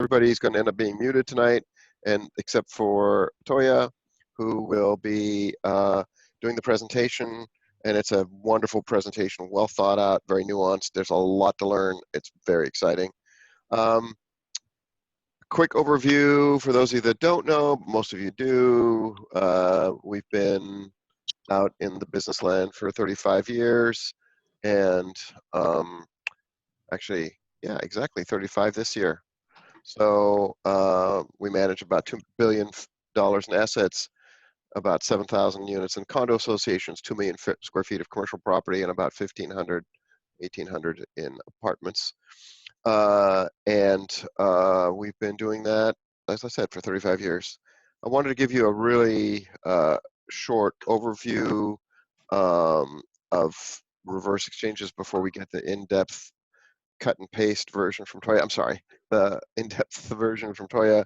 Everybody's going to end up being muted tonight, and except for Toya, who will be doing the presentation. And it's a wonderful presentation, well thought out, very nuanced. There's a lot to learn. It's very exciting. Quick overview for those of you that don't know, most of you do. We've been out in the business land for 35 years, and actually, yeah, exactly 35 this year. So we manage about $2 billion in assets, about 7,000 units in condo associations, 2 million square feet of commercial property, and about 1,800 in apartments. We've been doing that, as I said, for 35 years. I wanted to give you a really short overview of reverse exchanges before we get the in-depth cut and paste version from Toya. I'm sorry, the in-depth version from Toya,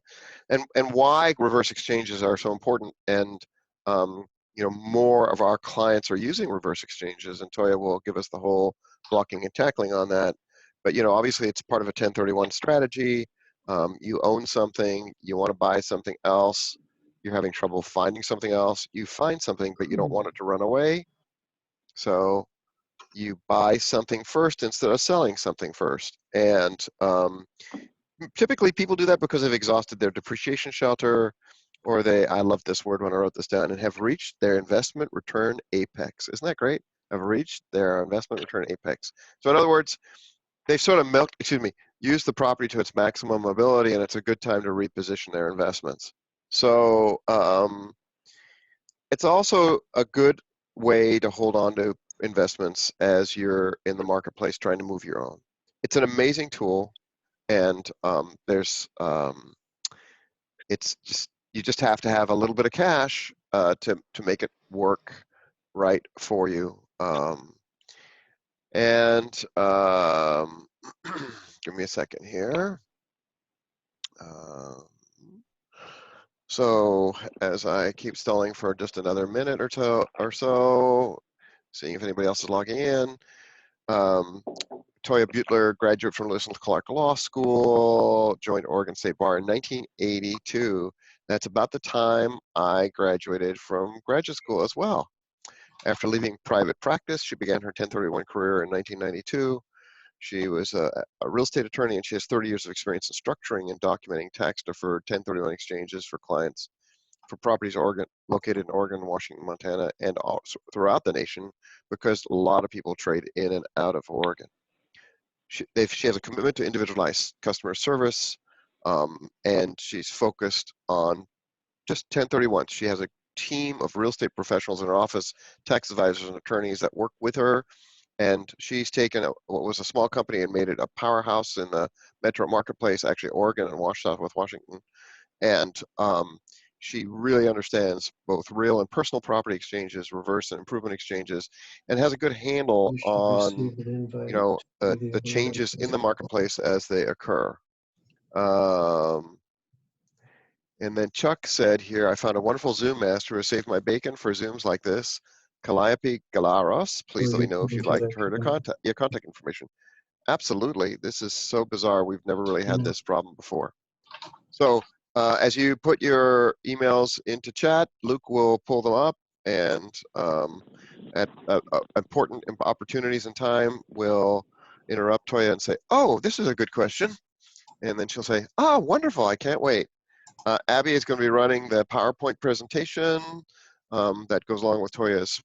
and why reverse exchanges are so important. And more of our clients are using reverse exchanges, and Toya will give us the whole blocking and tackling on that. But obviously, it's part of a 1031 strategy. You own something, you want to buy something else, you're having trouble finding something else. You find something, but you don't want it to run away. So you buy something first instead of selling something first. And typically people do that because they've exhausted their depreciation shelter, or I love this word when I wrote this down, and have reached their investment return apex. Isn't that great? Have reached their investment return apex. So in other words, they've sort of used the property to its maximum ability, and it's a good time to reposition their investments. So it's also a good way to hold on to investments as you're in the marketplace trying to move your own. It's an amazing tool, and you just have to have a little bit of cash to make it work right for you. Give me a second here. So as I keep stalling for just another minute or so, seeing if anybody else is logging in. Toija Beutler, graduate from Lewis and Clark Law School, joined Oregon State Bar in 1982. That's about the time I graduated from graduate school as well. After leaving private practice, she began her 1031 career in 1992. She was a real estate attorney, and she has 30 years of experience in structuring and documenting tax-deferred 1031 exchanges for clients for properties located in Oregon, Washington, Montana, and also throughout the nation, because a lot of people trade in and out of Oregon. She has a commitment to individualized customer service, and she's focused on just 1031. She has a team of real estate professionals in her office, tax advisors and attorneys that work with her. And she's taken what was a small company and made it a powerhouse in the metro marketplace, actually Oregon and Southwest Washington. And she really understands both real and personal property exchanges, reverse and improvement exchanges, and has a good handle on the changes in the marketplace as they occur. And then Chuck said here, I found a wonderful Zoom master who saved my bacon for Zooms like this. Calliope Galaros, please let me know if you'd like her to contact your contact information. Absolutely, this is so bizarre. We've never really had this problem before. So as you put your emails into chat, Luke will pull them up, and at important opportunities in time, we'll interrupt Toya and say, oh, this is a good question. And then she'll say, oh, wonderful, I can't wait. Abby is going to be running the PowerPoint presentation that goes along with Toya's.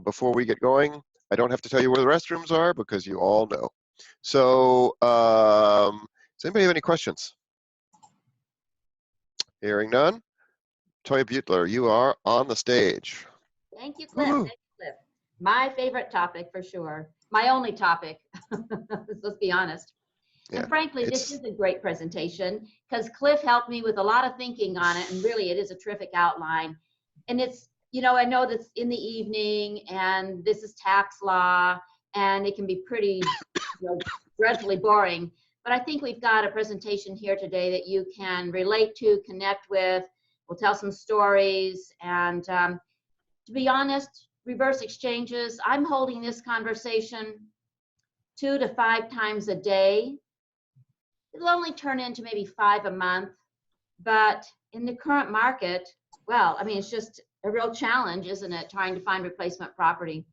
Before we get going, I don't have to tell you where the restrooms are because you all know. So does anybody have any questions? Hearing none. Toija Beutler, you are on the stage. Thank you, Cliff. Thank you, Cliff. My favorite topic for sure. My only topic, let's be honest. Yeah, and frankly, this is a great presentation because Cliff helped me with a lot of thinking on it, and really it is a terrific outline. And it's, I know that's in the evening, and this is tax law, and it can be pretty dreadfully boring. But I think we've got a presentation here today that you can relate to, connect with. We'll tell some stories. And to be honest, reverse exchanges, I'm holding this conversation 2 to 5 times a day. it'll only turn into maybe 5 a month. But in the current market, well, I mean, it's just a real challenge, isn't it, trying to find replacement property.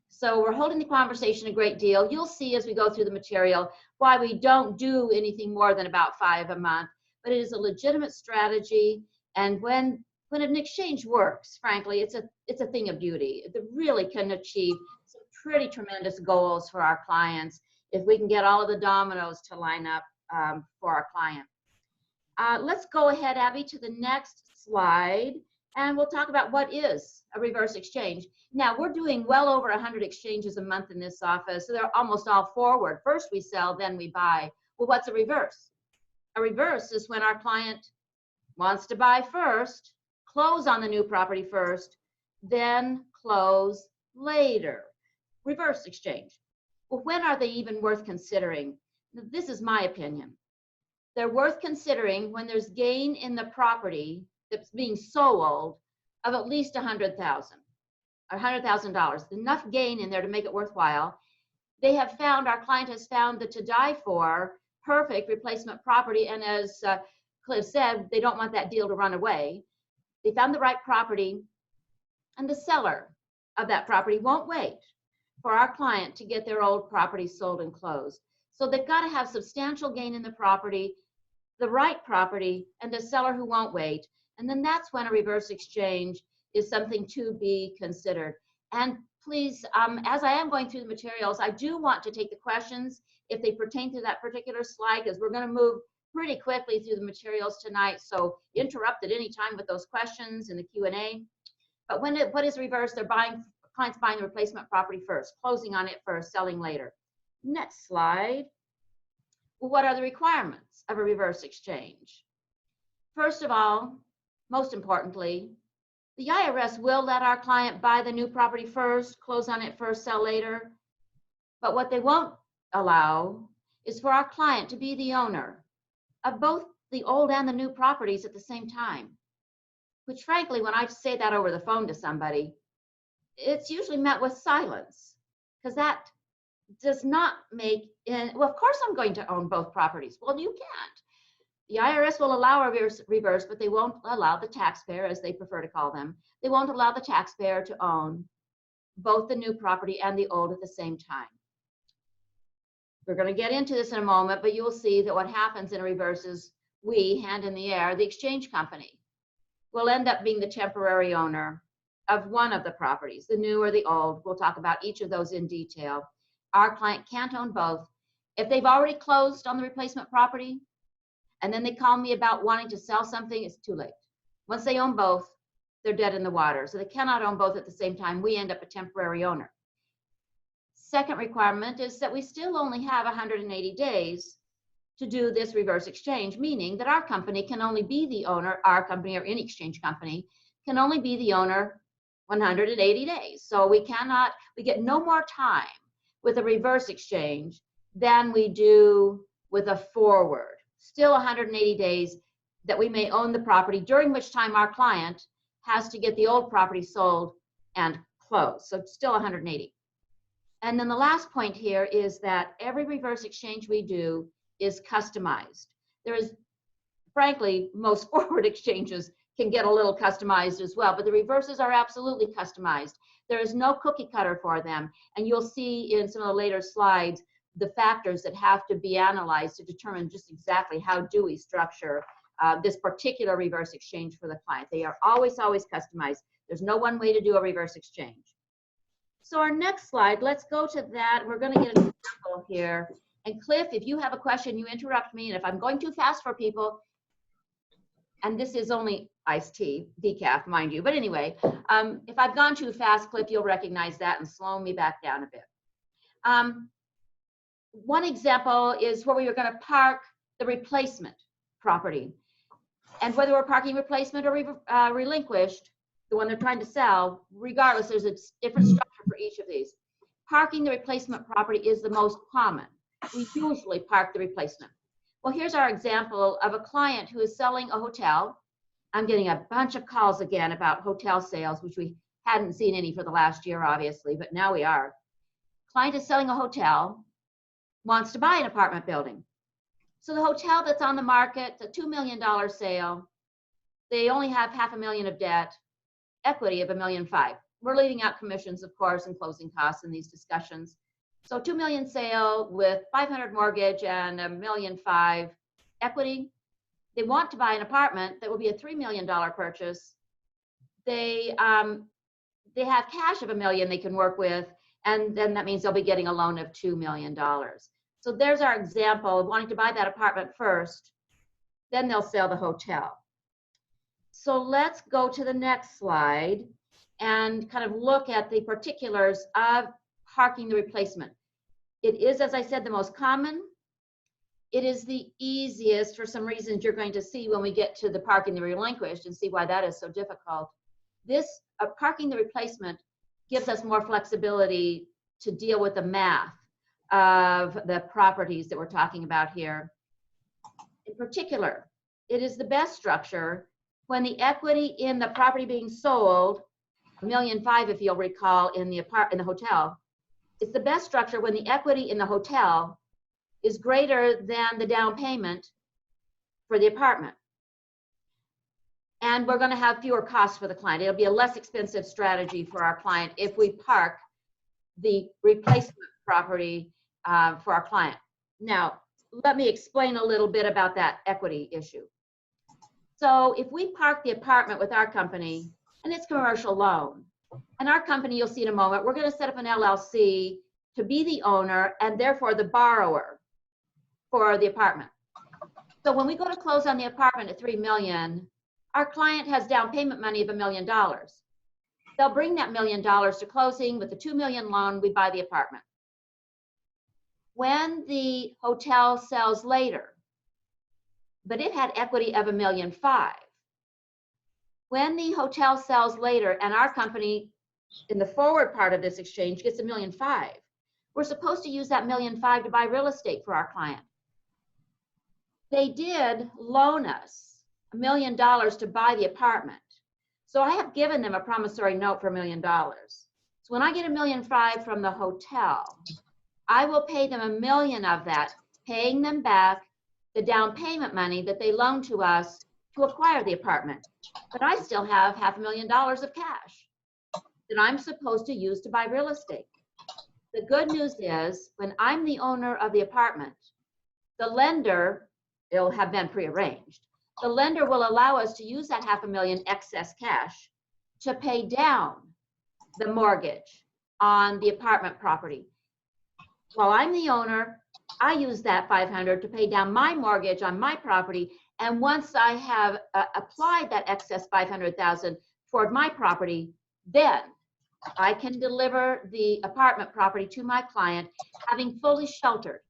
So we're holding the conversation a great deal. You'll see as we go through the material why we don't do anything more than about 5 a month, but it is a legitimate strategy. And when an exchange works, frankly, it's a thing of beauty. It really can achieve some pretty tremendous goals for our clients if we can get all of the dominoes to line up for our client. Let's go ahead, Abby, to the next slide, and we'll talk about what is a reverse exchange. Now, we're doing well over 100 exchanges a month in this office, so they're almost all forward. First we sell, then we buy. Well, what's a reverse? A reverse is when our client wants to buy first, close on the new property first, then close later. Reverse exchange. Well, when are they even worth considering? This is my opinion. They're worth considering when there's gain in the property that's being sold of at least $100,000 or $100,000, enough gain in there to make it worthwhile. They have found, our client has found the to die for perfect replacement property, and as Cliff said, they don't want that deal to run away. They found the right property, and the seller of that property won't wait for our client to get their old property sold and closed. So they've got to have substantial gain in the property, the right property, and a seller who won't wait. And then that's when a reverse exchange is something to be considered. And please, as I am going through the materials, I do want to take the questions if they pertain to that particular slide, because we're going to move pretty quickly through the materials tonight. So interrupt at any time with those questions in the Q&A. But what is reverse? They're clients buying the replacement property first, closing on it first, selling later. Next slide. Well, what are the requirements of a reverse exchange? First of all, most importantly, the IRS will let our client buy the new property first, close on it first, sell later. But what they won't allow is for our client to be the owner of both the old and the new properties at the same time, which frankly, when I say that over the phone to somebody, it's usually met with silence, because that does not make, well, of course I'm going to own both properties. Well, you can't. The IRS will allow a reverse, but they won't allow the taxpayer, as they prefer to call them, they won't allow the taxpayer to own both the new property and the old at the same time. We're going to get into this in a moment, but you will see that what happens in a reverse is we, hand in the air, the exchange company, will end up being the temporary owner of one of the properties, the new or the old. We'll talk about each of those in detail. Our client can't own both. If they've already closed on the replacement property, and then they call me about wanting to sell something, it's too late. Once they own both, they're dead in the water. So they cannot own both at the same time. We end up a temporary owner. Second requirement is that we still only have 180 days to do this reverse exchange, meaning that our company can only be the owner, our company or any exchange company can only be the owner 180 days. So we get no more time with a reverse exchange than we do with a forward. Still 180 days that we may own the property, during which time our client has to get the old property sold and closed. So still 180. And then the last point here is that every reverse exchange we do is customized. There is, frankly, most forward exchanges can get a little customized as well, but the reverses are absolutely customized. There is no cookie cutter for them. And you'll see in some of the later slides the factors that have to be analyzed to determine just exactly how do we structure this particular reverse exchange for the client. They are always, always customized. There's no one way to do a reverse exchange. So our next slide, let's go to that. We're going to get an example here. And Cliff, if you have a question, you interrupt me. And if I'm going too fast for people, and this is only iced tea, decaf, mind you. But anyway, if I've gone too fast, Cliff, you'll recognize that and slow me back down a bit. One example is where we were going to park the replacement property. And whether we're parking replacement or relinquished, the one they're trying to sell, regardless, there's a different structure for each of these. Parking the replacement property is the most common. We usually park the replacement. Well, here's our example of a client who is selling a hotel. I'm getting a bunch of calls again about hotel sales, which we hadn't seen any for the last year, obviously, but now we are. Client is selling a hotel, wants to buy an apartment building. So the hotel that's on the market, it's a $2 million sale. They only have $500,000 of debt, equity of $1.5 million. We're leaving out commissions, of course, and closing costs in these discussions. So $2 million sale with $500,000 mortgage and $1.5 million equity. They want to buy an apartment that will be a $3 million purchase. They have cash of $1 million they can work with, and then that means they'll be getting a loan of $2 million. So there's our example of wanting to buy that apartment first, then they'll sell the hotel. So let's go to the next slide and kind of look at the particulars of parking the replacement. It is, as I said, the most common. It is the easiest for some reasons you're going to see when we get to the parking the relinquished and see why that is so difficult. This parking the replacement gives us more flexibility to deal with the math of the properties that we're talking about here. In particular, it is the best structure when the equity in the property being sold, $1.5 million, if you'll recall, in the hotel. It's the best structure when the equity in the hotel is greater than the down payment for the apartment. And we're going to have fewer costs for the client. It'll be a less expensive strategy for our client if we park the replacement property for our client. Now, let me explain a little bit about that equity issue. So if we park the apartment with our company, and it's commercial loan, and our company, you'll see in a moment, we're going to set up an LLC to be the owner and therefore the borrower for the apartment. So when we go to close on the apartment at $3 million, our client has down payment money of $1 million. They'll bring that $1 million to closing. With the $2 million loan, we buy the apartment. When the hotel sells later, but it had equity of $1.5 million. When the hotel sells later and our company in the forward part of this exchange gets $1.5 million, we're supposed to use that $1.5 million to buy real estate for our client. They did loan us $1 million to buy the apartment. So I have given them a promissory note for $1 million. So when I get $1.5 million from the hotel, I will pay them $1 million of that, paying them back the down payment money that they loaned to us to acquire the apartment. But I still have $500,000 of cash that I'm supposed to use to buy real estate. The good news is when I'm the owner of the apartment, the lender, it'll have been prearranged. The lender will allow us to use that $500,000 excess cash to pay down the mortgage on the apartment property. While I'm the owner, I use that $500,000 to pay down my mortgage on my property. And once I have applied that excess $500,000 toward my property, then I can deliver the apartment property to my client, having fully sheltered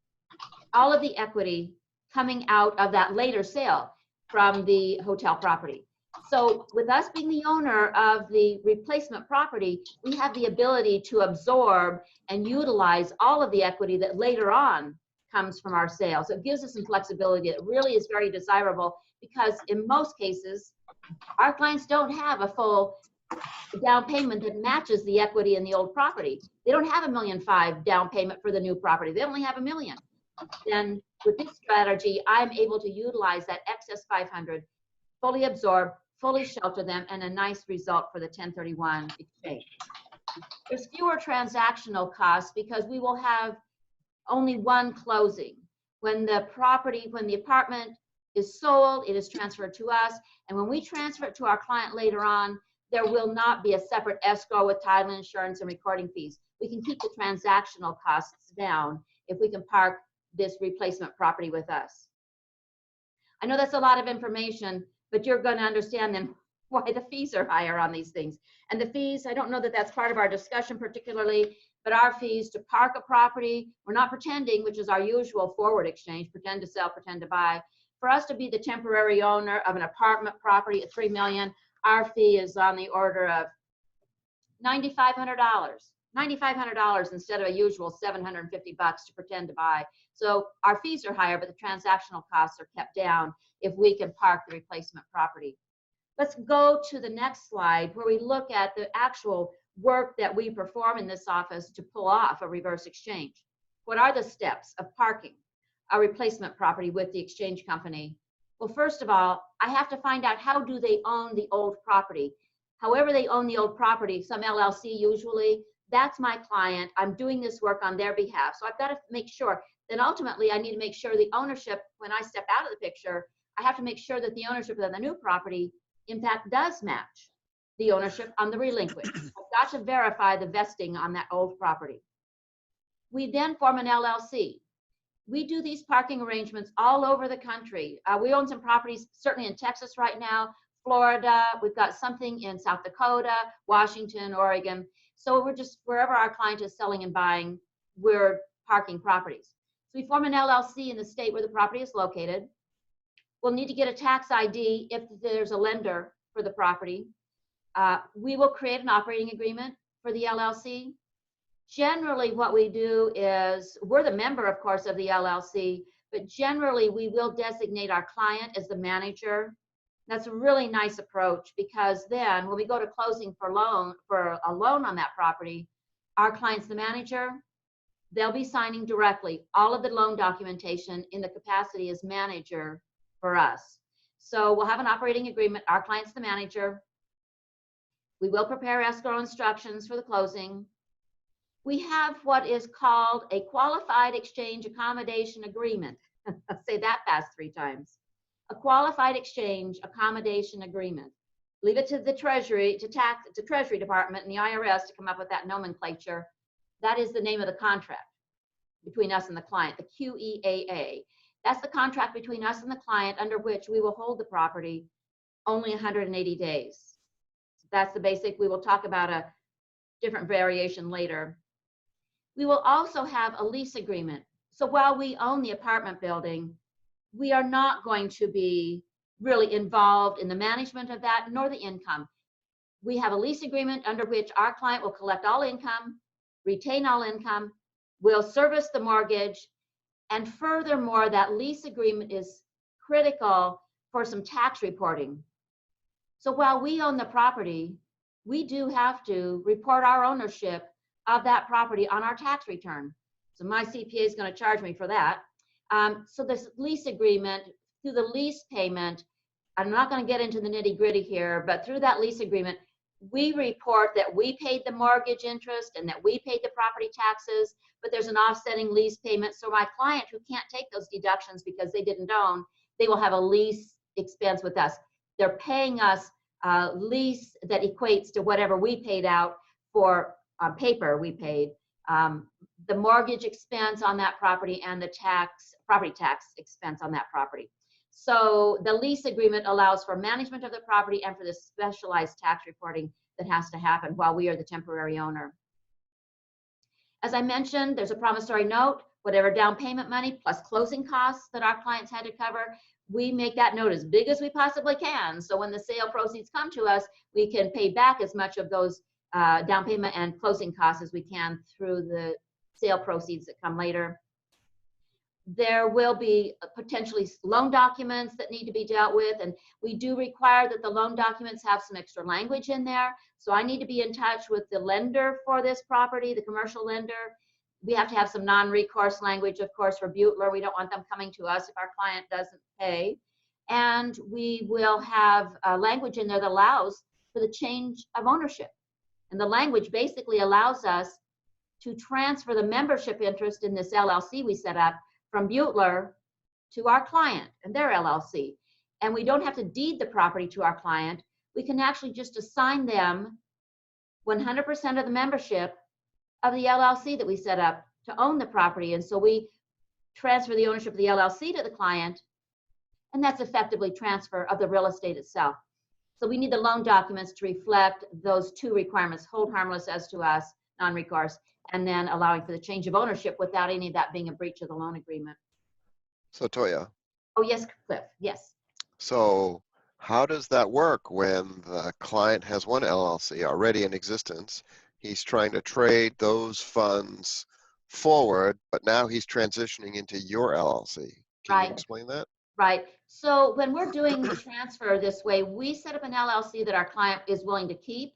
all of the equity coming out of that later sale from the hotel property. So with us being the owner of the replacement property, we have the ability to absorb and utilize all of the equity that later on comes from our sale. So it gives us some flexibility that really is very desirable, because in most cases, our clients don't have a full down payment that matches the equity in the old property. They don't have $1.5 million down payment for the new property. They only have $1 million. Then with this strategy, I'm able to utilize that excess $500, fully absorb, fully shelter them, and a nice result for the 1031 exchange. There's fewer transactional costs because we will have only one closing. When the apartment is sold, it is transferred to us. And when we transfer it to our client later on, there will not be a separate escrow with title insurance and recording fees. We can keep the transactional costs down if we can park this replacement property with us. I know that's a lot of information, but you're going to understand then why the fees are higher on these things. And the fees, I don't know that that's part of our discussion particularly, but our fees to park a property, we're not pretending, which is our usual forward exchange, pretend to sell, pretend to buy. For us to be the temporary owner of an apartment property at $3 million, our fee is on the order of $9,500. $9,500 instead of a usual $750 to pretend to buy. So our fees are higher, but the transactional costs are kept down if we can park the replacement property. Let's go to the next slide where we look at the actual work that we perform in this office to pull off a reverse exchange. What are the steps of parking? a replacement property with the exchange company? Well, first of all, I have to find out how do they own the old property. However they own the old property, some LLC usually, that's my client. I'm doing this work on their behalf. So I've got to make sure. Then ultimately, I need to make sure the ownership, when I step out of the picture, I have to make sure that the ownership of the new property, in fact, does match the ownership on the relinquished. I've got to verify the vesting on that old property. We then form an LLC. We do these parking arrangements all over the country. We own some properties, certainly in Texas right now, Florida. We've got something in South Dakota, Washington, Oregon. So we're just, wherever our client is selling and buying, we're parking properties. So we form an LLC in the state where the property is located. We'll need to get a tax ID if there's a lender for the property. We will create an operating agreement for the LLC. Generally, what we do is, we're the member, of course, of the LLC, but generally we will designate our client as the manager. That's a really nice approach, because then when we go to closing for a loan on that property, our client's the manager. They'll be signing directly all of the loan documentation in the capacity as manager for us. So we'll have an operating agreement. Our client's the manager. We will prepare escrow instructions for the closing. We have what is called a qualified exchange accommodation agreement. I'll say that fast 3 times. A qualified exchange accommodation agreement. Leave it to the Treasury, to Treasury Department and the IRS to come up with that nomenclature. That is the name of the contract between us and the client, the QEAA. That's the contract between us and the client under which we will hold the property only 180 days. That's the basic. We will talk about a different variation later. We will also have a lease agreement. So while we own the apartment building, we are not going to be really involved in the management of that, nor the income. We have a lease agreement under which our client will collect all income, retain all income, will service the mortgage, and furthermore, that lease agreement is critical for some tax reporting. So while we own the property, we do have to report our ownership of that property on our tax return. So my CPA is going to charge me for that. So this lease agreement, through the lease payment, I'm not going to get into the nitty gritty here, but through that lease agreement, we report that we paid the mortgage interest and that we paid the property taxes, but there's an offsetting lease payment. So my client who can't take those deductions because they didn't own, they will have a lease expense with us. They're paying us lease that equates to whatever we paid out for paper we paid, the mortgage expense on that property and the property tax expense on that property. So the lease agreement allows for management of the property and for the specialized tax reporting that has to happen while we are the temporary owner. As I mentioned, there's a promissory note, whatever down payment money plus closing costs that our clients had to cover, we make that note as big as we possibly can. So when the sale proceeds come to us, we can pay back as much of those down payment and closing costs as we can through the sale proceeds that come later. There will be potentially loan documents that need to be dealt with, and we do require that the loan documents have some extra language in there. So I need to be in touch with the lender for this property, the commercial lender. We have to have some non-recourse language, of course, for Beutler. We don't want them coming to us if our client doesn't pay. And we will have language in there that allows for the change of ownership. And the language basically allows us to transfer the membership interest in this LLC we set up from Beutler to our client and their LLC. And we don't have to deed the property to our client. We can actually just assign them 100% of the membership of the LLC that we set up to own the property. And so we transfer the ownership of the LLC to the client, and that's effectively transfer of the real estate itself. So we need the loan documents to reflect those 2 requirements, hold harmless as to us, non-recourse, and then allowing for the change of ownership without any of that being a breach of the loan agreement. So Toija. Oh, yes, Cliff, yes. So how does that work when the client has one LLC already in existence? He's trying to trade those funds forward, but now he's transitioning into your LLC. Can you explain that? Right. So when we're doing the transfer this way, we set up an LLC that our client is willing to keep.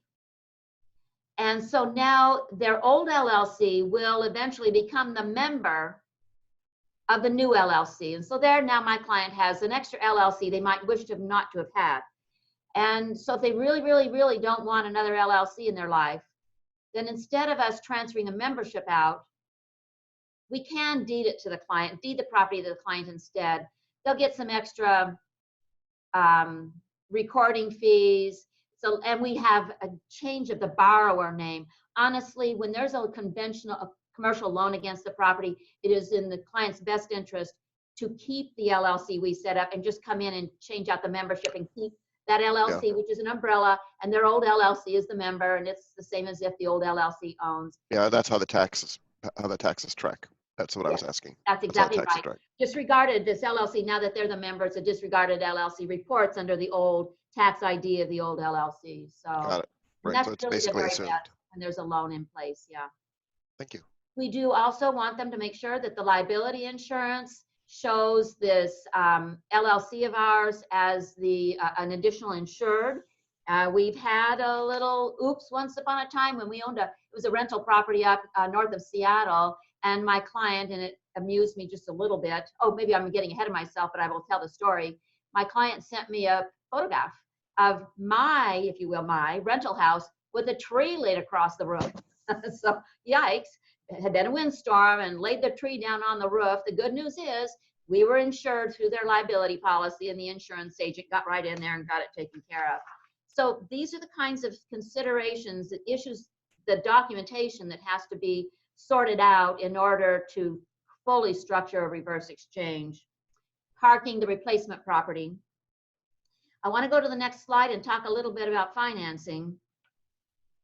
And so now their old LLC will eventually become the member of the new LLC. And so there now my client has an extra LLC they might wish to not to have had. And so if they really, really, really don't want another LLC in their life, then instead of us transferring the membership out, we can deed it to the client, deed the property to the client instead. They'll get some extra recording fees. So, and we have a change of the borrower name. Honestly, when there's a commercial loan against the property, it is in the client's best interest to keep the LLC we set up and just come in and change out the membership and keep that LLC, which is an umbrella, and their old LLC is the member, and it's the same as if the old LLC owns. Yeah, that's how the taxes track. That's what I was asking. That's exactly right. Disregarded this LLC, now that they're the members, a disregarded LLC reports under the old tax ID of the old LLC. So got it. Right. That's So it's really basically the very assumed. best when there's a loan in place. Yeah. Thank you. We do also want them to make sure that the liability insurance shows this LLC of ours as an additional insured. We've had a little oops once upon a time when we owned it was a rental property up north of Seattle, and my client, and it amused me just a little bit. Oh, maybe I'm getting ahead of myself, but I will tell the story. My client sent me a photograph of my, if you will, my rental house with a tree laid across the roof. So yikes. It had been a windstorm and laid the tree down on the roof. The good news is we were insured through their liability policy, and the insurance agent got right in there and got it taken care of. So these are the kinds of considerations, the issues, the documentation that has to be sorted out in order to fully structure a reverse exchange. Parking the replacement property. I want to go to the next slide and talk a little bit about financing.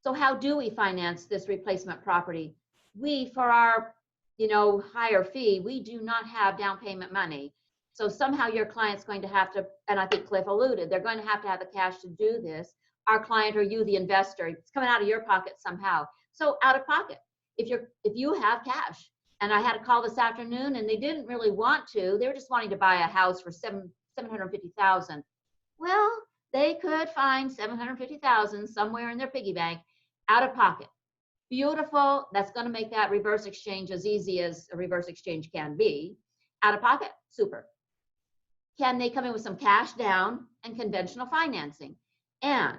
So how do we finance this replacement property? We, for our, higher fee, we do not have down payment money. So somehow your client's going to have to, and I think Cliff alluded, they're going to have the cash to do this. Our client or you, the investor, it's coming out of your pocket somehow. So out of pocket, if you have cash. And I had a call this afternoon, and they didn't really want to. They were just wanting to buy a house for $750,000. Well, they could find $750,000 somewhere in their piggy bank out of pocket. Beautiful. That's going to make that reverse exchange as easy as a reverse exchange can be. Out of pocket, super. Can they come in with some cash down and conventional financing? And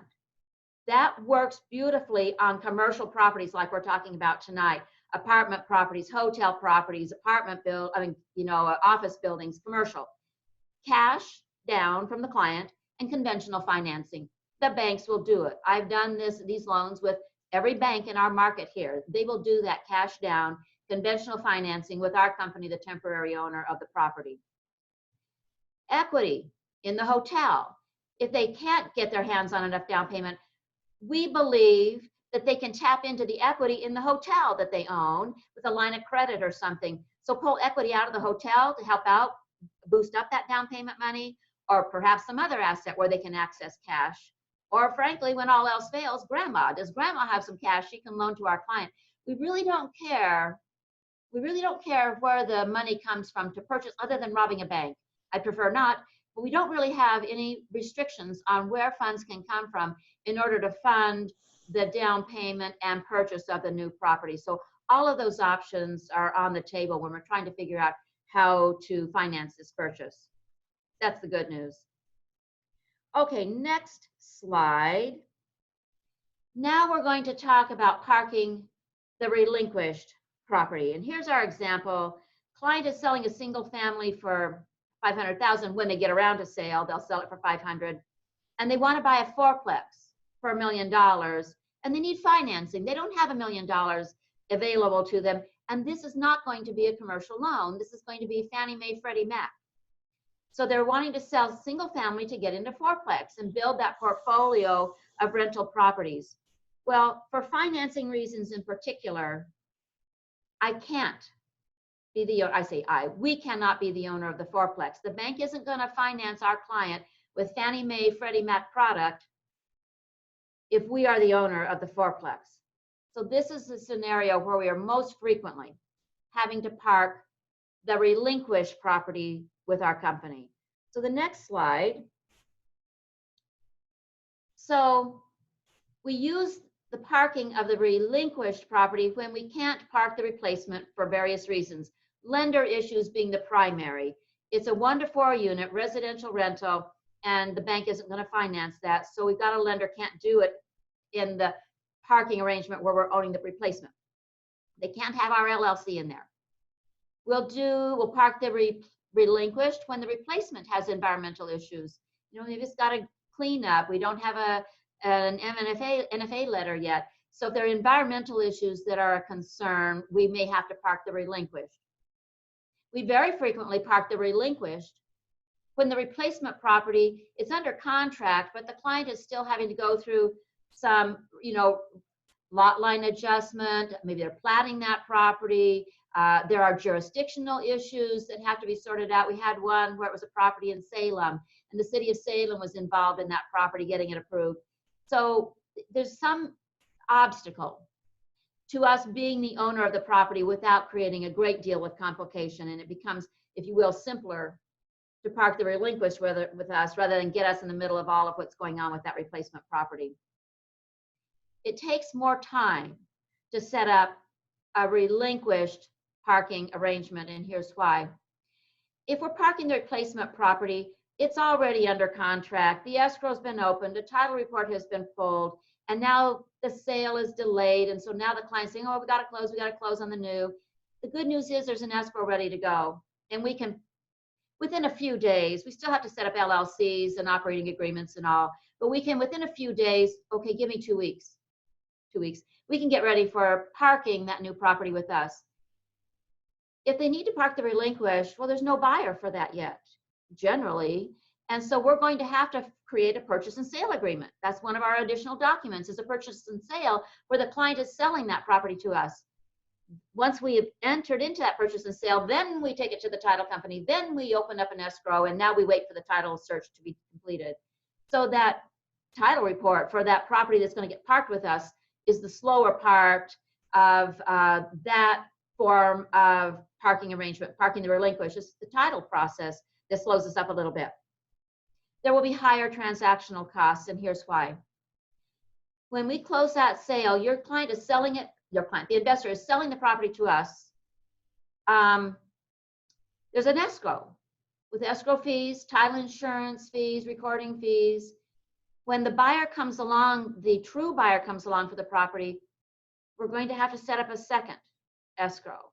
that works beautifully on commercial properties like we're talking about tonight. Apartment properties, hotel properties, office buildings, commercial. Cash down from the client and conventional financing. The banks will do it. I've done these loans with every bank in our market here. They will do that cash down, conventional financing with our company, the temporary owner of the property. Equity in the hotel. If they can't get their hands on enough down payment, we believe that they can tap into the equity in the hotel that they own with a line of credit or something. So pull equity out of the hotel to help out, boost up that down payment money, or perhaps some other asset where they can access cash. Or frankly, when all else fails, does grandma have some cash she can loan to our client? We really don't care. We really don't care where the money comes from to purchase, other than robbing a bank. I prefer not, but we don't really have any restrictions on where funds can come from in order to fund the down payment and purchase of the new property. So all of those options are on the table when we're trying to figure out how to finance this purchase. That's the good news. Okay, next slide. Now we're going to talk about parking the relinquished property. And here's our example. Client is selling a single family for $500,000. When they get around to sale, they'll sell it for $500,000. And they want to buy a fourplex for $1 million. And they need financing. They don't have $1 million available to them. And this is not going to be a commercial loan. This is going to be Fannie Mae, Freddie Mac. So they're wanting to sell single family to get into fourplex and build that portfolio of rental properties. Well, for financing reasons in particular, we cannot be the owner of the fourplex. The bank isn't going to finance our client with Fannie Mae, Freddie Mac product if we are the owner of the fourplex. So this is the scenario where we are most frequently having to park the relinquished property with our company. So the next slide. So we use the parking of the relinquished property when we can't park the replacement for various reasons. lender issues being the primary. It's a 1 to 4 unit residential rental, and the bank isn't going to finance that. So we've got a lender can't do it in the parking arrangement where we're owning the replacement. They can't have our LLC in there. We'll park the relinquished when the replacement has environmental issues. You know, they've just got to clean up. We don't have an NFA letter yet. So if there are environmental issues that are a concern, we may have to park the relinquished. We very frequently park the relinquished when the replacement property is under contract, but the client is still having to go through some, you know, lot line adjustment. Maybe they're platting that property. There are jurisdictional issues that have to be sorted out. We had one where it was a property in Salem, and the city of Salem was involved in that property getting it approved. So there's some obstacle to us being the owner of the property without creating a great deal with complication, and it becomes, if you will, simpler to park the relinquished with us rather than get us in the middle of all of what's going on with that replacement property. It takes more time to set up a relinquished parking arrangement, and here's why. If we're parking the replacement property, it's already under contract. The escrow's been opened, the title report has been pulled, and now the sale is delayed. And so now the client's saying, oh, we got to close on the new. The good news is there's an escrow ready to go. And we can, within a few days, we still have to set up LLCs and operating agreements and all, but we can, within a few days, okay, give me 2 weeks. 2 weeks. We can get ready for parking that new property with us. If they need to park the relinquished, well, there's no buyer for that yet, generally. And so we're going to have to create a purchase and sale agreement. That's one of our additional documents, is a purchase and sale where the client is selling that property to us. Once we have entered into that purchase and sale, then we take it to the title company, then we open up an escrow, and now we wait for the title search to be completed. So that title report for that property that's going to get parked with us is the slower part of that form of parking arrangement, parking the relinquished. It's the title process that slows us up a little bit. There will be higher transactional costs, and here's why. When we close that sale, your client is selling it, the investor is selling the property to us. There's an escrow with escrow fees, title insurance fees, recording fees. When the buyer comes along, the true buyer comes along for the property, we're going to have to set up a second escrow.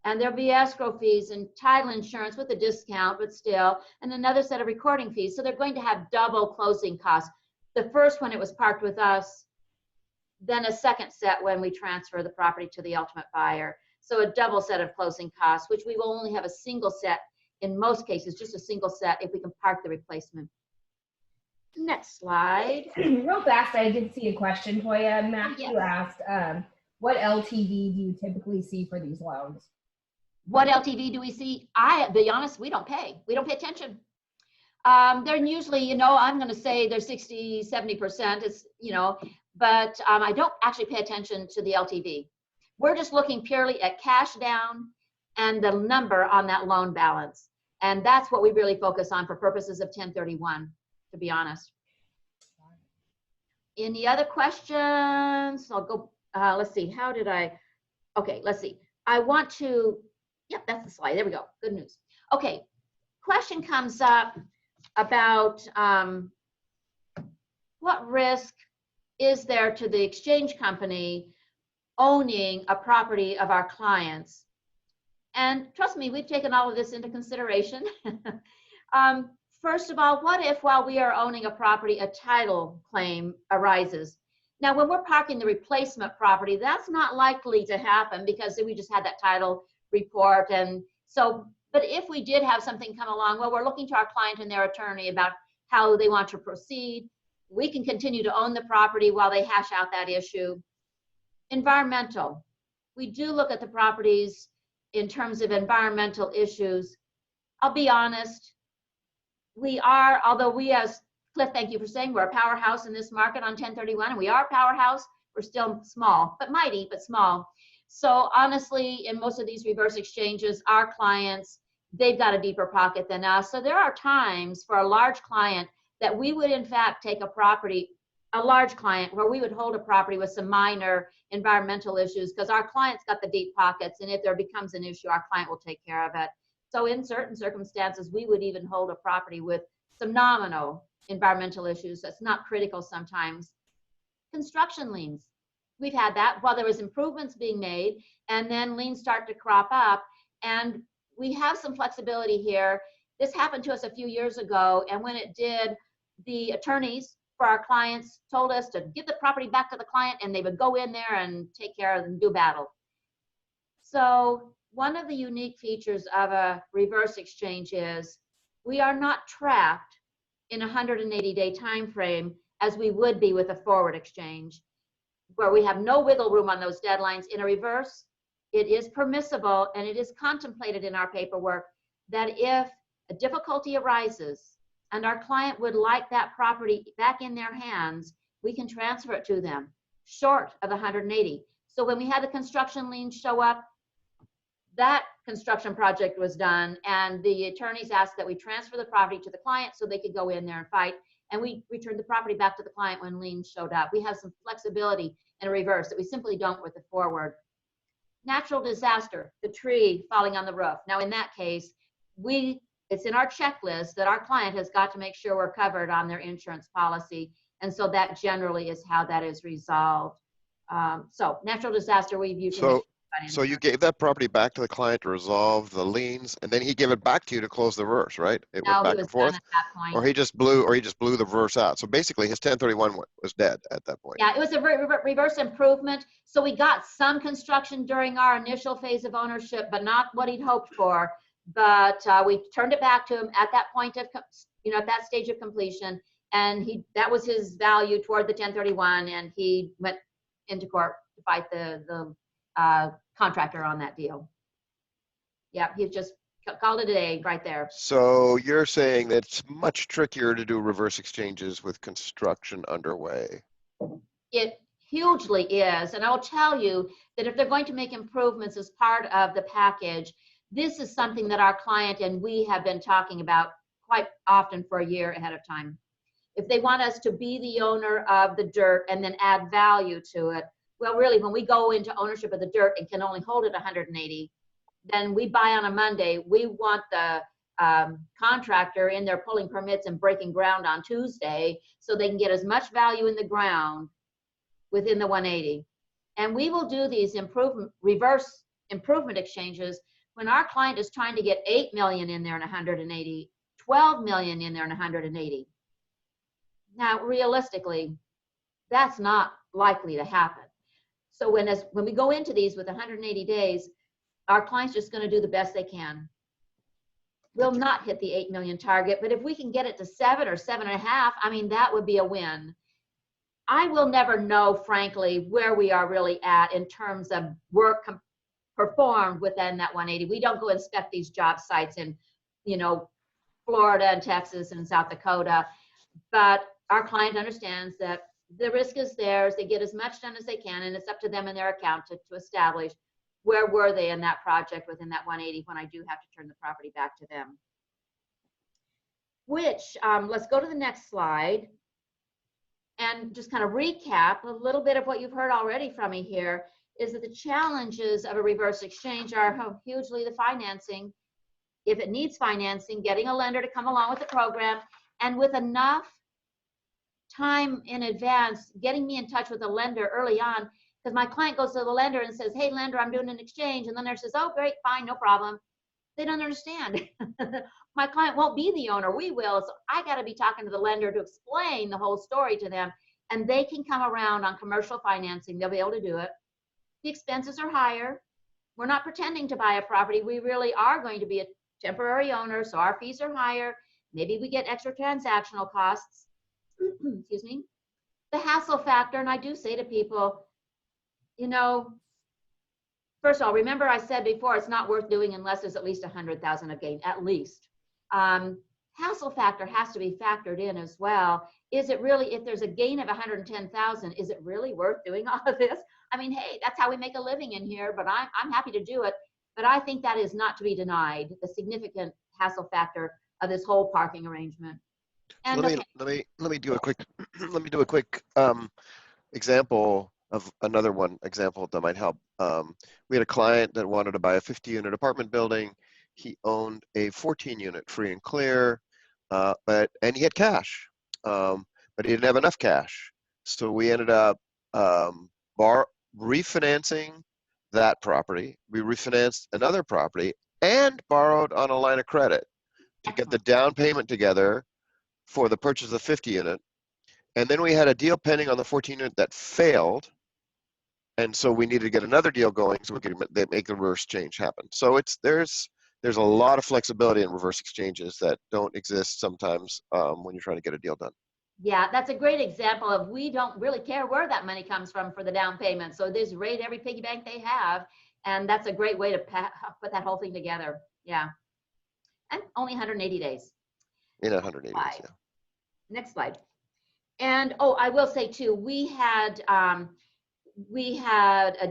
And there'll be escrow fees and title insurance with a discount, but still, and another set of recording fees. So they're going to have double closing costs. The first when it was parked with us, then a second set when we transfer the property to the ultimate buyer. So a double set of closing costs, which we will only have a single set in most cases, just a single set if we can park the replacement. Next slide. Real fast, I did see a question, Toya. Matthew asked, what LTV do you typically see for these loans? What LTV do we see? I'll be honest, we don't pay. We don't pay attention. They're usually, you know, I'm going to say they're 60, 70%. It's, you know, but I don't actually pay attention to the LTV. We're just looking purely at cash down and the number on that loan balance. And that's what we really focus on for purposes of 1031, to be honest. Any other questions? I'll go, let's see, how did I, okay, let's see. I want to, yep, that's the slide. There we go. Good news. Okay, question comes up about what risk is there to the exchange company owning a property of our clients? And trust me, we've taken all of this into consideration. First of all, what if while we are owning a property, a title claim arises? Now, when we're parking the replacement property, that's not likely to happen because we just had that title report. And so, but if we did have something come along, well, we're looking to our client and their attorney about how they want to proceed. We can continue to own the property while they hash out that issue. Environmental. We do look at the properties in terms of environmental issues. I'll be honest, we are, although we as Cliff, thank you for saying we're a powerhouse in this market on 1031, and we are a powerhouse, we're still small, but mighty, but small. So honestly, in most of these reverse exchanges, our clients, they've got a deeper pocket than us. So there are times for a large client that we would in fact take a property a large client where we would hold a property with some minor environmental issues because our client's got the deep pockets, and if there becomes an issue, our client will take care of it. So in certain circumstances, we would even hold a property with some nominal environmental issues. That's not critical sometimes. Construction liens. We've had that while there was improvements being made, and then liens start to crop up, and we have some flexibility here. This happened to us a few years ago, and when it did, the attorneys for our clients told us to give the property back to the client, and they would go in there and take care of and do battle. So one of the unique features of a reverse exchange is we are not trapped in a 180-day time frame as we would be with a forward exchange, where we have no wiggle room on those deadlines. In a reverse, it is permissible, and it is contemplated in our paperwork, that if a difficulty arises and our client would like that property back in their hands, we can transfer it to them short of the 180. So when we had the construction liens show up, that construction project was done, and the attorneys asked that we transfer the property to the client so they could go in there and fight, and we returned the property back to the client when liens showed up. We have some flexibility in a reverse that we simply don't with the forward. Natural disaster, the tree falling on the roof. Now in that case, it's in our checklist that our client has got to make sure we're covered on their insurance policy, and so that generally is how that is resolved. So natural disaster, we've usually. So you gave that property back to the client to resolve the liens, and then he gave it back to you to close the reverse, right? It went back and forth, at that point. or he just blew the reverse out. So basically, his 1031 was dead at that point. Yeah, it was a reverse improvement. So we got some construction during our initial phase of ownership, but not what he'd hoped for. But we turned it back to him at that point of, at that stage of completion, and that was his value toward the 1031, and he went into court to fight the contractor on that deal. Yeah, he just called it a day right there. So you're saying that it's much trickier to do reverse exchanges with construction underway. It hugely is, and I'll tell you that if they're going to make improvements as part of the package, this is something that our client and we have been talking about quite often for a year ahead of time. If they want us to be the owner of the dirt and then add value to it, well, really, when we go into ownership of the dirt and can only hold it 180, then we buy on a Monday. We want the contractor in there pulling permits and breaking ground on Tuesday so they can get as much value in the ground within the 180. And we will do these reverse improvement exchanges when our client is trying to get 8 million in there in 180, 12 million in there in 180. Now, realistically, that's not likely to happen. So when we go into these with 180 days, our client's just going to do the best they can. We'll not hit the 8 million target, but if we can get it to 7 or 7.5, I mean, that would be a win. I will never know, frankly, where we are really at in terms of work performed within that 180. We don't go inspect these job sites in, Florida and Texas and South Dakota, but our client understands that the risk is theirs. They get as much done as they can, and it's up to them and their accountant to establish where were they in that project within that 180 when I do have to turn the property back to them. Which, let's go to the next slide and just kind of recap a little bit of what you've heard already from me here, is that the challenges of a reverse exchange are hugely the financing. If it needs financing, getting a lender to come along with the program, and with enough time in advance, getting me in touch with a lender early on, because my client goes to the lender and says, hey, lender, I'm doing an exchange. And the lender says, oh, great, fine, no problem. They don't understand. My client won't be the owner. We will. So I got to be talking to the lender to explain the whole story to them. And they can come around on commercial financing. They'll be able to do it. The expenses are higher. We're not pretending to buy a property. We really are going to be a temporary owner. So our fees are higher. Maybe we get extra transactional costs. Excuse me. The hassle factor, and I do say to people, first of all, remember I said before, it's not worth doing unless there's at least 100,000 of gain, at least. Hassle factor has to be factored in as well. Is it really, if there's a gain of 110,000, is it really worth doing all of this? I mean, hey, that's how we make a living in here, but I'm happy to do it. But I think that is not to be denied, the significant hassle factor of this whole parking arrangement. So And okay, let me do a quick example of another one example that might help. We had a client that wanted to buy a 50-unit apartment building. He owned a 14-unit free and clear, and he had cash, but he didn't have enough cash. So we ended up refinancing that property. We refinanced another property and borrowed on a line of credit to get the excellent. down payment together for the purchase of the 50 unit. And then we had a deal pending on the 14 unit that failed. And so we needed to get another deal going so we could make the reverse exchange happen. So there's a lot of flexibility in reverse exchanges that don't exist sometimes when you're trying to get a deal done. Yeah, that's a great example of we don't really care where that money comes from for the down payment. So they just raid every piggy bank they have. And that's a great way to put that whole thing together. Yeah. And only 180 days. In 180 days, yeah. Next slide. And oh, I will say too, we had a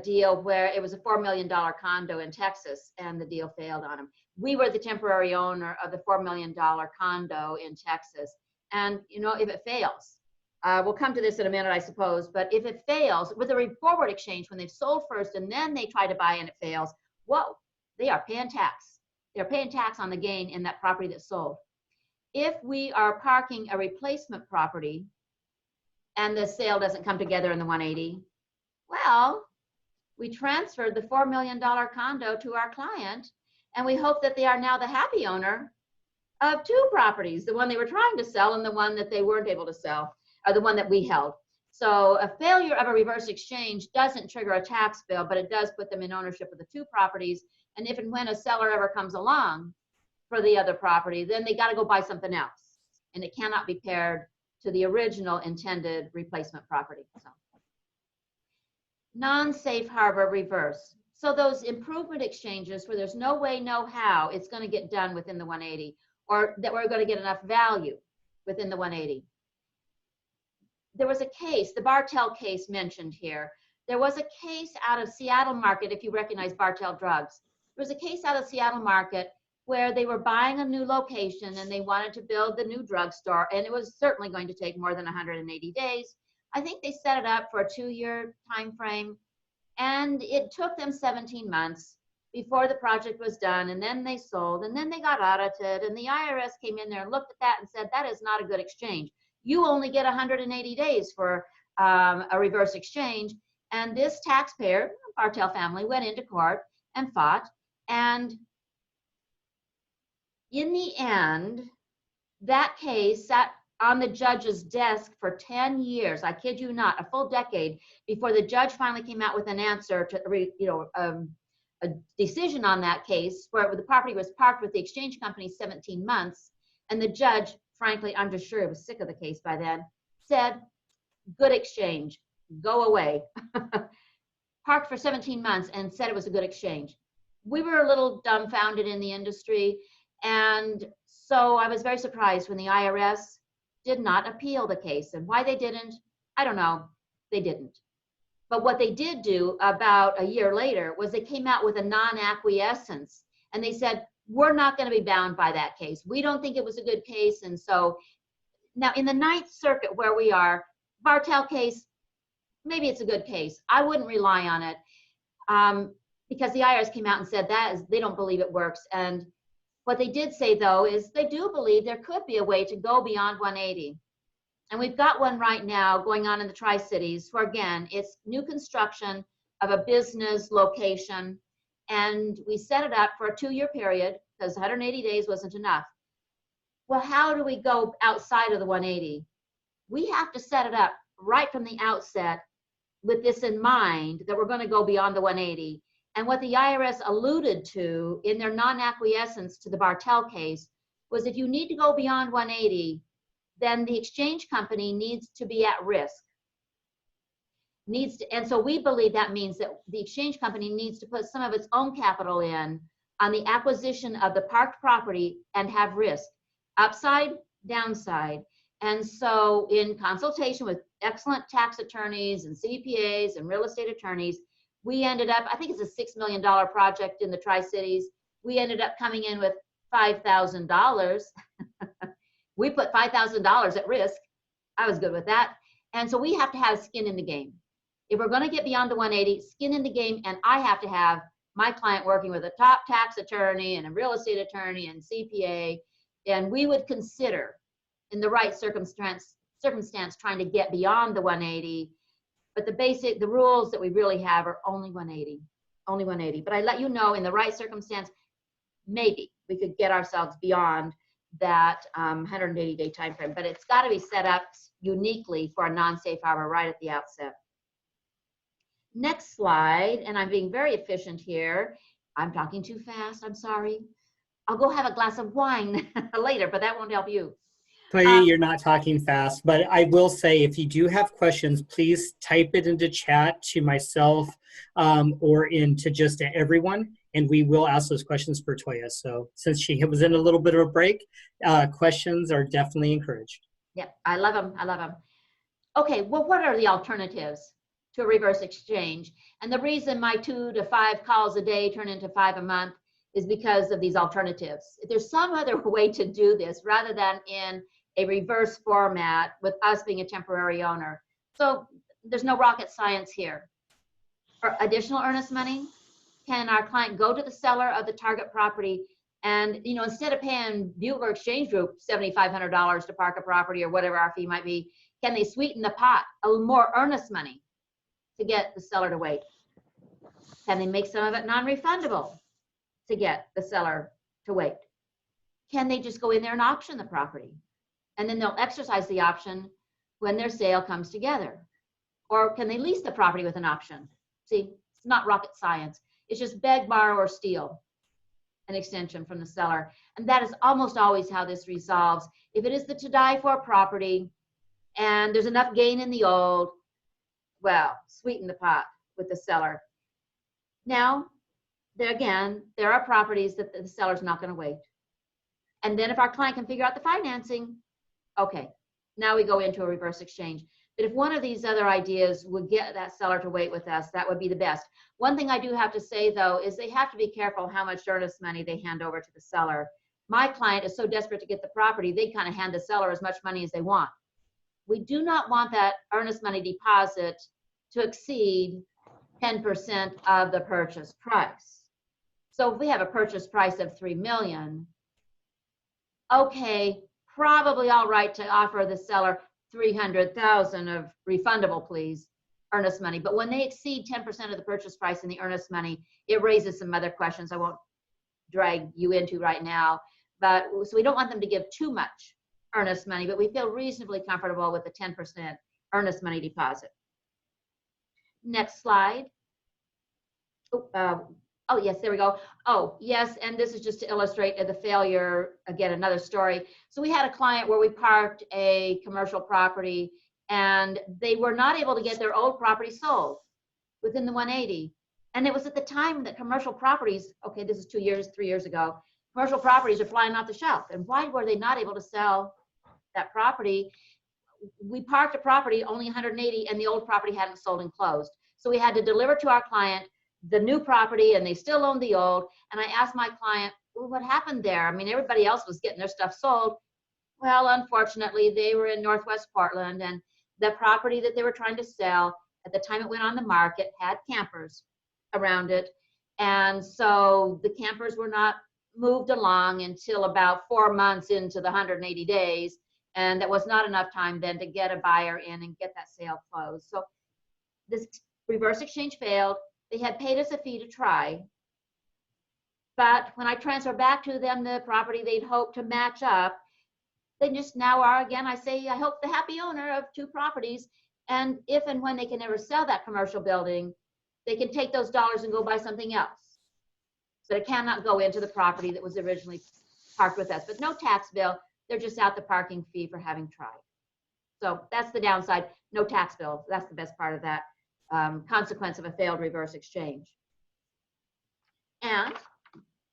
deal where it was a $4 million condo in Texas, and the deal failed on them. We were the temporary owner of the $4 million condo in Texas. And you know, if it fails, we'll come to this in a minute, I suppose, but if it fails with a forward exchange, when they've sold first and then they try to buy and it fails, whoa, they are paying tax. They're paying tax on the gain in that property that sold. If we are parking a replacement property and the sale doesn't come together in the 180, well, we transferred the $4 million condo to our client, and we hope that they are now the happy owner of two properties, the one they were trying to sell and the one that they weren't able to sell, or the one that we held. So a failure of a reverse exchange doesn't trigger a tax bill, but it does put them in ownership of the two properties. And if and when a seller ever comes along for the other property, then they got to go buy something else. And it cannot be paired to the original intended replacement property. So. Non-safe harbor reverse. So those improvement exchanges where there's no way, no how it's going to get done within the 180, or that we're going to get enough value within the 180. There was a case, the Bartell case mentioned here. There was a case out of Seattle market, if you recognize Bartell drugs. There was a case out of Seattle market where they were buying a new location and they wanted to build the new drugstore, and it was certainly going to take more than 180 days. I think they set it up for a 2-year time frame, and it took them 17 months before the project was done, and then they sold, and then they got audited, and the IRS came in there and looked at that and said, that is not a good exchange. You only get 180 days for a reverse exchange. And this taxpayer, Bartell family, went into court and fought, and in the end, that case sat on the judge's desk for 10 years. I kid you not, a full decade before the judge finally came out with an answer to, a decision on that case where the property was parked with the exchange company 17 months. And the judge, frankly, I'm just sure he was sick of the case by then, said, good exchange, go away. Parked for 17 months and said it was a good exchange. We were a little dumbfounded in the industry. And so I was very surprised when the IRS did not appeal the case. And why they didn't, I don't know. They didn't. But what they did do about a year later was they came out with a non-acquiescence. And they said, we're not going to be bound by that case. We don't think it was a good case. And so now in the Ninth Circuit where we are, Bartell case, maybe it's a good case. I wouldn't rely on it because the IRS came out and said they don't believe it works. And what they did say, though, is they do believe there could be a way to go beyond 180. And we've got one right now going on in the Tri-Cities where, again, it's new construction of a business location. And we set it up for a 2-year period because 180 days wasn't enough. Well, how do we go outside of the 180? We have to set it up right from the outset with this in mind that we're going to go beyond the 180. And what the IRS alluded to in their non-acquiescence to the Bartell case was if you need to go beyond 180, then the exchange company needs to be at risk. And so we believe that means that the exchange company needs to put some of its own capital in on the acquisition of the parked property and have risk, upside, downside. And so in consultation with excellent tax attorneys and CPAs and real estate attorneys, we ended up, I think it's a $6 million project in the Tri-Cities. We ended up coming in with $5,000 We put $5,000 at risk. I was good with that. And so we have to have skin in the game. If we're going to get beyond the 180, skin in the game, and I have to have my client working with a top tax attorney and a real estate attorney and CPA, and we would consider in the right circumstance trying to get beyond the 180. But the rules that we really have are only 180. But I let you know in the right circumstance, maybe we could get ourselves beyond that 180-day time frame. But it's got to be set up uniquely for a non-safe harbor right at the outset. Next slide, and I'm being very efficient here. I'm talking too fast, I'm sorry. I'll go have a glass of wine later, but that won't help you. Toija, you're not talking fast, but I will say if you do have questions, please type it into chat to myself or into just to everyone, and we will ask those questions for Toija. So since she was in a little bit of a break, questions are definitely encouraged. Yeah, I love them. Okay, well, what are the alternatives to a reverse exchange? And the reason my 2 to 5 calls a day turn into 5 a month is because of these alternatives. If there's some other way to do this rather than in a reverse format with us being a temporary owner. So there's no rocket science here. For additional earnest money, can our client go to the seller of the target property and, instead of paying Beutler Exchange Group $7,500 to park a property or whatever our fee might be, can they sweeten the pot, a little more earnest money to get the seller to wait? Can they make some of it non-refundable to get the seller to wait? Can they just go in there and auction the property? And then they'll exercise the option when their sale comes together. Or can they lease the property with an option? See, it's not rocket science. It's just beg, borrow, or steal an extension from the seller. And that is almost always how this resolves. If it is the to die for property and there's enough gain in the old, well, sweeten the pot with the seller. Now, there are properties that the seller's not going to wait. And then if our client can figure out the financing, okay, now we go into a reverse exchange. But if one of these other ideas would get that seller to wait with us, that would be the best. One thing I do have to say, though, is they have to be careful how much earnest money they hand over to the seller. My client is so desperate to get the property, they kind of hand the seller as much money as they want. We do not want that earnest money deposit to exceed 10% of the purchase price. So if we have a purchase price of $3 million, okay, probably all right to offer the seller $300,000 of refundable, please, earnest money. But when they exceed 10% of the purchase price in the earnest money, it raises some other questions I won't drag you into right now. But so we don't want them to give too much earnest money, but we feel reasonably comfortable with the 10% earnest money deposit. Next slide. Oh, yes, there we go. Oh, yes, and this is just to illustrate the failure, again, another story. So we had a client where we parked a commercial property and they were not able to get their old property sold within the 180. And it was at the time that commercial properties, okay, this is 3 years ago, commercial properties are flying off the shelf. And why were they not able to sell that property? We parked a property only 180 and the old property hadn't sold and closed. So we had to deliver to our client the new property and they still owned the old. And I asked my client, well, what happened there? I mean, everybody else was getting their stuff sold. Well, unfortunately, they were in Northwest Portland and the property that they were trying to sell at the time it went on the market had campers around it. And so the campers were not moved along until about 4 months into the 180 days. And that was not enough time then to get a buyer in and get that sale closed. So this reverse exchange failed. They had paid us a fee to try. But when I transfer back to them the property they'd hoped to match up, they just now are, again, I say, I hope the happy owner of 2 properties. And if and when they can ever sell that commercial building, they can take those dollars and go buy something else. But it cannot go into the property that was originally parked with us. But no tax bill. They're just out the parking fee for having tried. So that's the downside. No tax bill. That's the best part of that consequence of a failed reverse exchange. And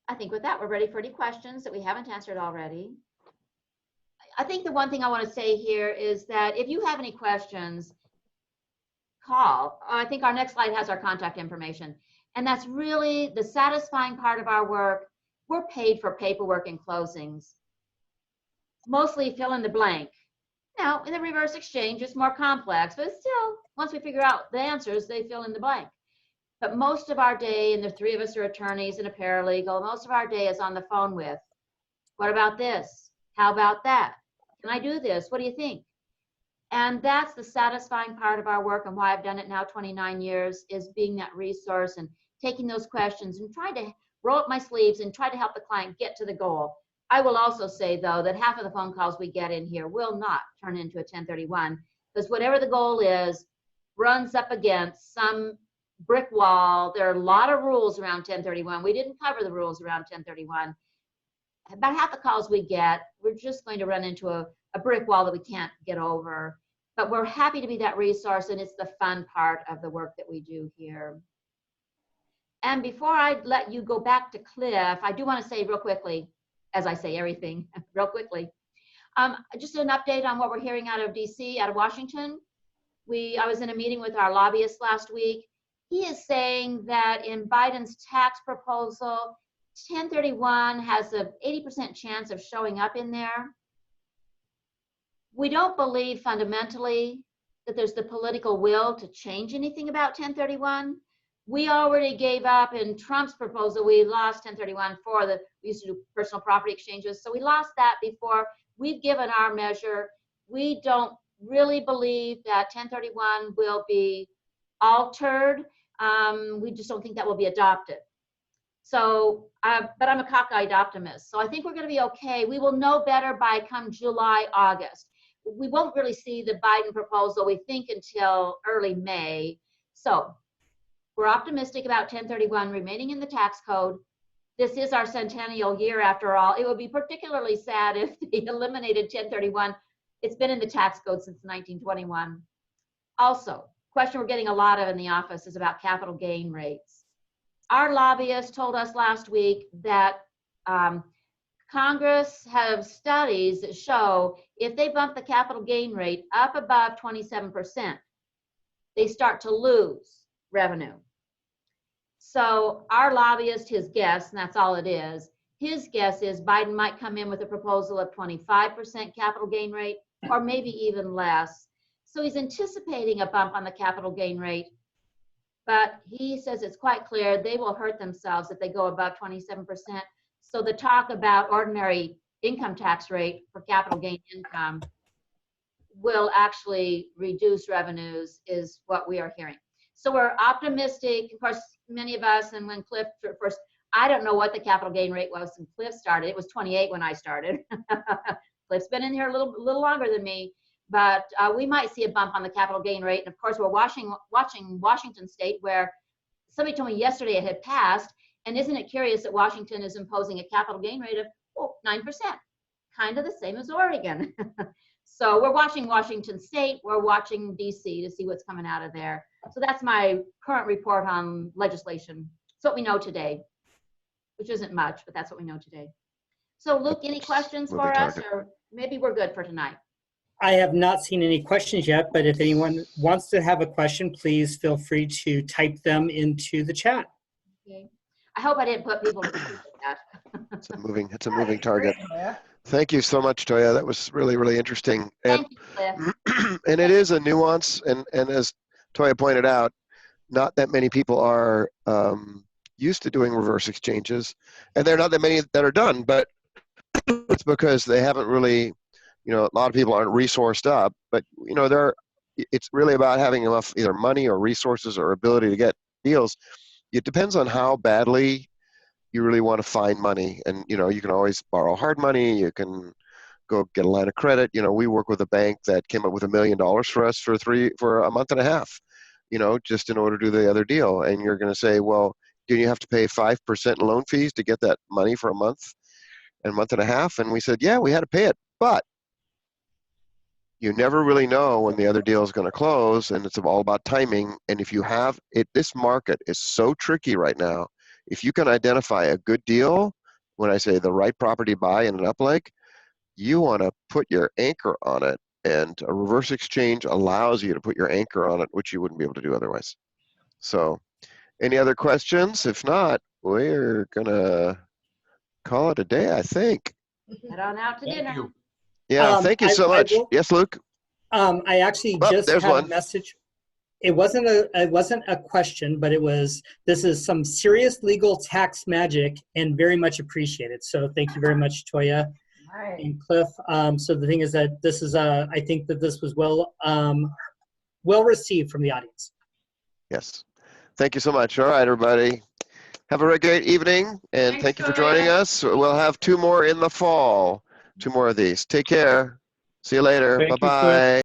I think with that, we're ready for any questions that we haven't answered already. I think the one thing I want to say here is that if you have any questions, call. I think our next slide has our contact information. And that's really the satisfying part of our work. We're paid for paperwork and closings. mostly fill in the blank. Now, in the reverse exchange, it's more complex, but still, once we figure out the answers, they fill in the blank. But most of our day, and the three of us are attorneys and a paralegal, most of our day is on the phone with, what about this? How about that? Can I do this? What do you think? And that's the satisfying part of our work, and why I've done it now 29 years, is being that resource and taking those questions and trying to roll up my sleeves and try to help the client get to the goal. I will also say, though, that half of the phone calls we get in here will not turn into a 1031, because whatever the goal is runs up against some brick wall. There are a lot of rules around 1031. We didn't cover the rules around 1031. About half the calls we get, we're just going to run into a brick wall that we can't get over. But we're happy to be that resource, and it's the fun part of the work that we do here. And before I let you go back to Cliff, I do want to say real quickly, as I say everything real quickly, just an update on what we're hearing out of DC, out of Washington. I was in a meeting with our lobbyist last week. He is saying that in Biden's tax proposal, 1031 has an 80% chance of showing up in there. We don't believe fundamentally that there's the political will to change anything about 1031. We already gave up in Trump's proposal. We lost 1031 we used to do personal property exchanges. So we lost that before. We've given our measure. We don't really believe that 1031 will be altered. We just don't think that will be adopted. So, but I'm a cockeyed optimist. So I think we're going to be okay. We will know better by come July, August. We won't really see the Biden proposal, we think, until early May. So we're optimistic about 1031 remaining in the tax code. This is our centennial year, after all. It would be particularly sad if they eliminated 1031. It's been in the tax code since 1921. Also, question we're getting a lot of in the office is about capital gain rates. Our lobbyist told us last week that Congress has studies that show if they bump the capital gain rate up above 27%, they start to lose revenue. So our lobbyist, his guess, and that's all it is, his guess is Biden might come in with a proposal of 25% capital gain rate, or maybe even less. So he's anticipating a bump on the capital gain rate, but he says it's quite clear they will hurt themselves if they go above 27%. So the talk about ordinary income tax rate for capital gain income will actually reduce revenues, is what we are hearing. So we're optimistic. Of course, many of us, and when Cliff first, I don't know what the capital gain rate was when Cliff started. It was 28 when I started. Cliff's been in here a little longer than me, but we might see a bump on the capital gain rate. And of course, we're watching Washington State, where somebody told me yesterday it had passed. And isn't it curious that Washington is imposing a capital gain rate of 9%, kind of the same as Oregon. So we're watching Washington State, we're watching DC to see what's coming out of there. So that's my current report on legislation. It's what we know today, which isn't much, but that's what we know today. So Luke, any questions for us, or maybe we're good for tonight? I have not seen any questions yet, but if anyone wants to have a question, please feel free to type them into the chat. Okay. I hope I didn't put people to sleep with that. It's a moving target. Thank you so much, Toija. That was really, really interesting. And, Thank you, Cliff. and it is a nuance, and as Toija pointed out, not that many people are used to doing reverse exchanges, and there are not that many that are done, but it's because they haven't really, a lot of people aren't resourced up, but it's really about having enough either money or resources or ability to get deals. It depends on how badly you really want to find money, and you can always borrow hard money. You can go get a line of credit. We work with a bank that came up with $1 million for us for a month and a half, just in order to do the other deal. And you're going to say, well, do you have to pay 5% loan fees to get that money for a month and a half? And we said, yeah, we had to pay it, but you never really know when the other deal is going to close, and it's all about timing. And if you have it, this market is so tricky right now. If you can identify a good deal, when I say the right property buy in an upleg, you want to put your anchor on it. And a reverse exchange allows you to put your anchor on it, which you wouldn't be able to do otherwise. So any other questions? If not, we're going to call it a day, I think. Head on out to dinner. You. Yeah, thank you so much. will, Yes, Luke? I actually Oh, just there's had one. a message. It wasn't a question, but this is some serious legal tax magic and very much appreciated. So thank you very much, Toya and Cliff. So the thing is that this is I think that this was well received from the audience. Yes. Thank you so much. All right, everybody. Have a great evening, and Thanks, thank you for Toya. joining us. We'll have 2 more in the fall. 2 more of these. Take care. See you later. Thank you, Cliff. Bye-bye.